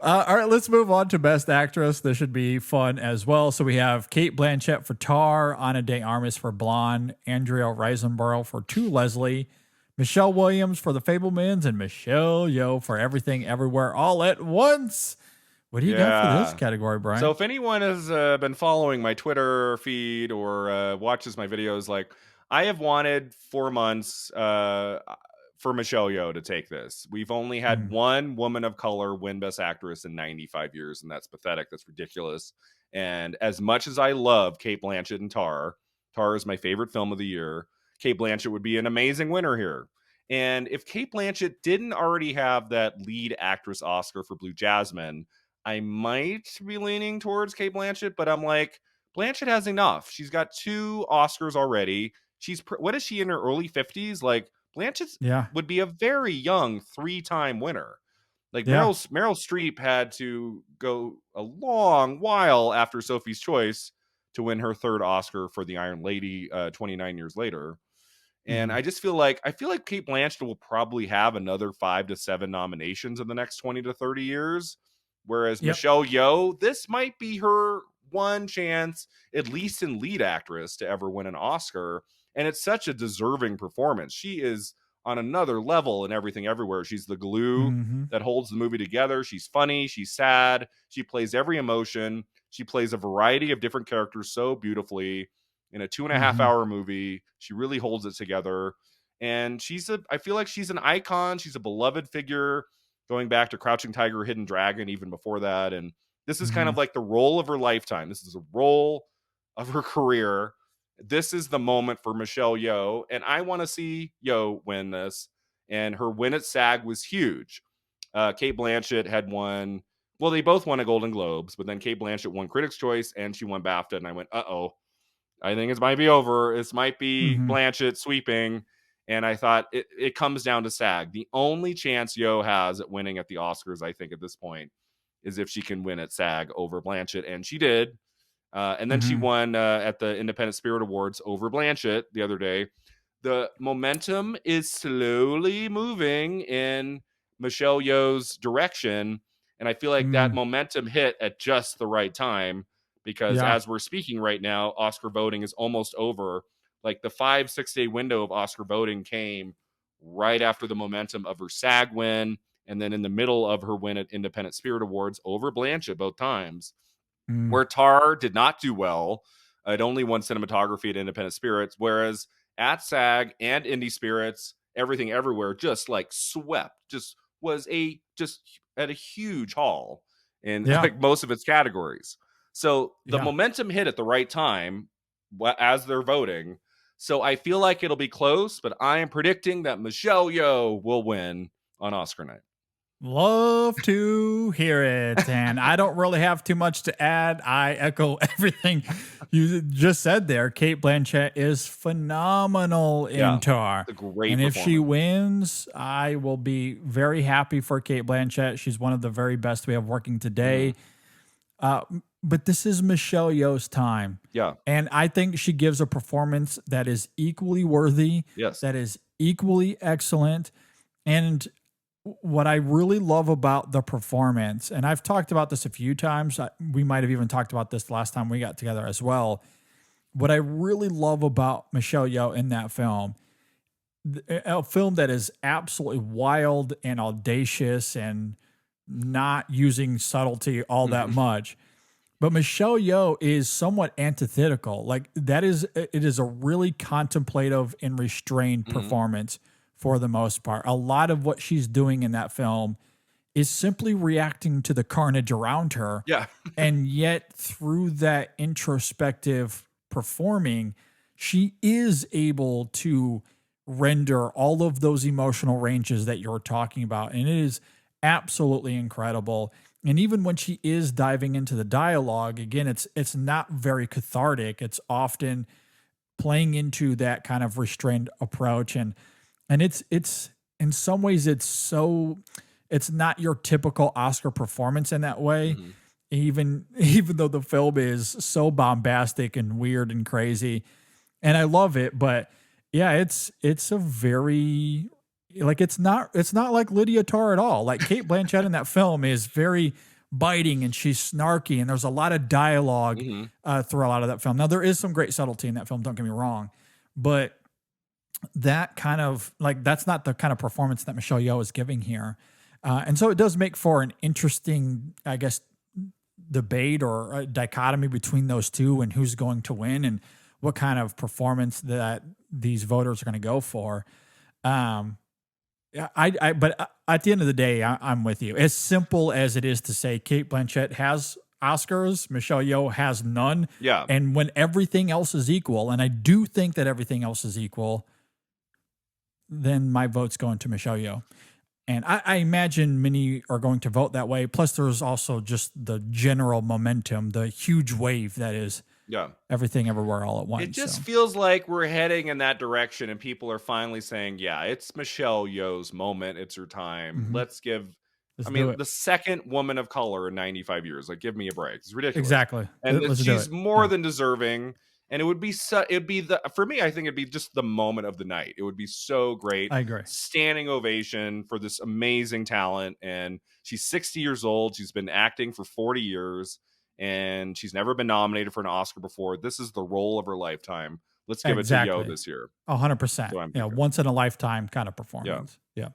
All right, let's move on to Best Actress. This should be fun as well. So we have Cate Blanchett for Tar, Ana de Armas for Blonde, Andrea Riseborough for To Leslie, Michelle Williams for The Fablemans, and Michelle Yeoh for Everything Everywhere All at Once. What do you got for this Yeah. category, So Brian? if anyone has been following my Twitter feed or watches my videos, like I have wanted 4 months for Michelle Yeoh to take this. We've only had Mm, one woman of color win Best Actress in 95 years, and that's pathetic. That's ridiculous. And as much as I love Cate Blanchett and Tar, Tar is my favorite film of the year. Cate Blanchett would be an amazing winner here. And if Cate Blanchett didn't already have that lead actress Oscar for Blue Jasmine, I might be leaning towards Cate Blanchett, but I'm like, Blanchett has enough. She's got 2 Oscars already. What is she in her early 50s? Like Blanchett yeah, would be a very young 3-time winner. Like yeah. Meryl Streep had to go a long while after Sophie's Choice to win her 3rd Oscar for The Iron Lady 29 years later. And Mhm. I feel like Cate Blanchett will probably have another 5 to 7 nominations in the next 20 to 30 years. Whereas Yep. Michelle Yeoh, this might be her one chance, at least in lead actress, to ever win an Oscar. And it's such a deserving performance. She is on another level in Everything Everywhere. She's the glue Mhm. that holds the movie together. She's funny. She's sad. She plays every emotion. She plays a variety of different characters so beautifully in a 2.5 hour movie. She really holds it together. And I feel like she's an icon. She's a beloved figure going back to Crouching Tiger, Hidden Dragon, even before that. And this is kind of Mhm. like the role of her lifetime. This is a role of her career. This is the moment for Michelle Yeoh. And I want to see Yeoh win this. And her win at SAG was huge. Cate Blanchett had won, well, they both won a Golden Globes, but then Cate Blanchett won Critics' Choice and she won BAFTA. And I went, uh-oh, I think it might be over. This might be Mhm. Blanchett sweeping. And I thought it comes down to SAG. The only chance Yeoh has at winning at the Oscars, I think, at this point, is if she can win at SAG over Blanchett. And she did. And then she Mhm. won at the Independent Spirit Awards over Blanchett the other day. The momentum is slowly moving in Michelle Yeoh's direction. And I feel like that Mhm. momentum hit at just the right time because Yeah. as we're speaking right now, Oscar voting is almost over. Like the 5-6 day window of Oscar voting came right after the momentum of her SAG win, and then in the middle of her win at Independent Spirit Awards over Blanchett both times, Mm. where Tar did not do well. It only won cinematography at Independent Spirits, whereas at SAG and Indie Spirits, Everything Everywhere just like swept, just at a huge haul in Yeah. like most of its categories. So the Yeah. momentum hit at the right time as they're voting. So I feel like it'll be close, but I am predicting that Michelle Yeoh will win on Oscar night. Love to hear it. And I don't really have too much to add. I echo everything you just said there. Cate Blanchett is phenomenal in Yeah, Tar. it's a great And if she performance. wins, I will be very happy for Cate Blanchett. She's one of the very best we have working Mhm. today. But this is Michelle Yeoh's time. Yeah. And I think she gives a performance that is equally worthy, Yes. that is equally excellent. And what I really love about the performance, and I've talked about this a few times, we might have even talked about this last time we got together as well. What I really love about Michelle Yeoh in that film, a film that is absolutely wild and audacious and not using subtlety all that Mhm. much. But Michelle Yeoh is somewhat antithetical. Like that is it is a really contemplative and restrained Mhm. performance for the most part. A lot of what she's doing in that film is simply reacting to the carnage around her. Yeah. And yet through that introspective performing, she is able to render all of those emotional ranges that you're talking about. And it is absolutely incredible. And even when she is diving into the dialogue, again, it's not very cathartic. It's often playing into that kind of restrained approach. And it's in some ways it's not your typical Oscar performance in that way. Mhm. Even though the film is so bombastic and weird and crazy, and I love it, but yeah, it's a very Like it's not like Lydia Tarr at all. Like Cate Blanchett in that film is very biting and she's snarky and there's a lot of dialogue Mhm. through a lot of that film. Now there is some great subtlety in that film, don't get me wrong, but that kind of like that's not the kind of performance that Michelle Yeoh is giving here. And so it does make for an interesting, I guess, debate or a dichotomy between those two and who's going to win and what kind of performance that these voters are going to go for. Um, yeah, but at the end of the day, I'm with you. As simple as it is to say Cate Blanchett has Oscars, Michelle Yeoh has none. Yeah. And when everything else is equal, and I do think that everything else is equal, then my vote's going to Michelle Yeoh. And I imagine many are going to vote that way. Plus, there's also just the general momentum, the huge wave that is Yeah. everything everywhere all at once. It just So, feels like we're heading in that direction, and people are finally saying, "Yeah, it's Michelle Yeoh's moment. It's her time. mhm, Let's give." I let's do mean, it. the second woman of color in 95 years. Like, give me a break. It's ridiculous, Exactly. and Let's do she's it. more Yeah, than deserving. And it would be it'd be the for me. I think it'd be just the moment of the night. It would be so great, I agree. standing ovation for this amazing talent. And she's 60 years old. She's been acting for 40 years and she's never been nominated for an Oscar before. This is the role of her lifetime. Let's give it to Yeoh Exactly. this year. That's 100%. what I'm Yeah, thinking. once in a lifetime kind of Yeah. performance. Yeah.